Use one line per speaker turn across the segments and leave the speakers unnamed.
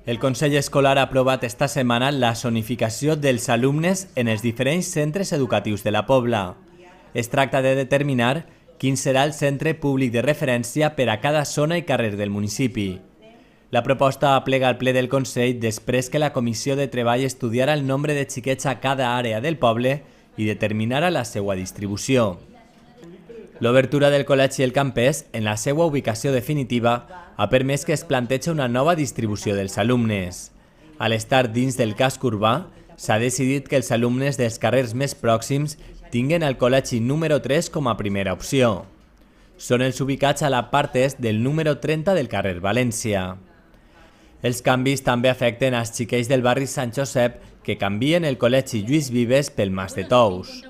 El Consell Escolar ha aprovat esta setmana la zonificació dels alumnes en els diferents centres educatius de la Pobla. Es tracta de determinar quin serà el centre públic de referència per a cada zona i carrer del municipi. La proposta aplega al ple del Consell després que la Comissió de Treball estudiara el nombre de xiquets a cada àrea del poble i determinara la seva distribució. L'obertura del Col·legi El Campés, en la seva ubicació definitiva, ha permès que es plantegi una nova distribució dels alumnes. A l'estar dins del casc urbà, s'ha decidit que els alumnes dels carrers més pròxims tinguen el col·legi número 3 com a primera opció. Són els ubicats a la part est del número 30 del carrer València. Els canvis també afecten als xiquets del barri Sant Josep que canvien el col·legi Lluís Vives pel Mas de Tous.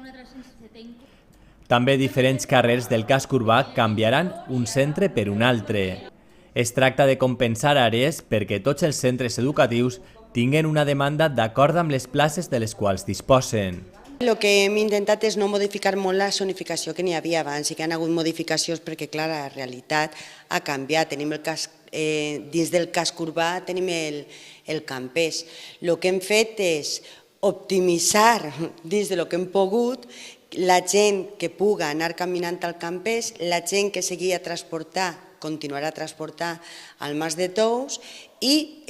També diferents carrers del casc urbà canviaran un centre per un altre. Es tracta de compensar àrees perquè tots els centres educatius tinguen una demanda d'acord amb les places de les quals disposen.
El que hem intentat és no modificar molt la zonificació que n'hi havia abans. Sí que hi ha hagut modificacions perquè, clar, la realitat ha canviat. Tenim el casc, dins del casc urbà tenim el campés. El que hem fet és optimitzar dins del que hem pogut la gent que puga anar caminant al campés, la gent que seguia a transportar, continuarà a transportar al Mas de Tous i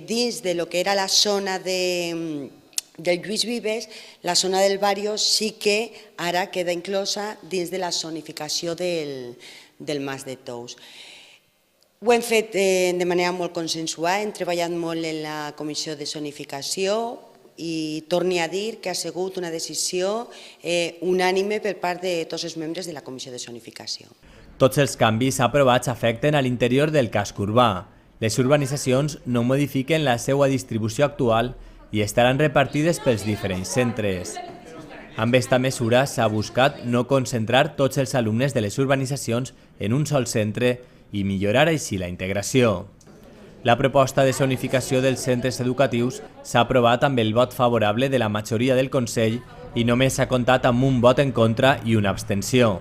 dins de lo que era la zona del Lluís Vives, la zona del barri sí que ara queda inclosa dins de la zonificació del Mas de Tous. Ho hem fet de manera molt consensuada, hem treballat molt en la comissió de zonificació i torni a dir que ha sigut una decisió unànime per part de tots els membres de la comissió de zonificació.
Tots els canvis aprovats afecten a l'interior del casc urbà. Les urbanitzacions no modifiquen la seva distribució actual i estaran repartides pels diferents centres. Amb esta mesura s'ha buscat no concentrar tots els alumnes de les urbanitzacions en un sol centre i millorar així la integració. La proposta de zonificació dels centres educatius s'ha aprovat amb el vot favorable de la majoria del Consell i només s'ha comptat amb un vot en contra i una abstenció.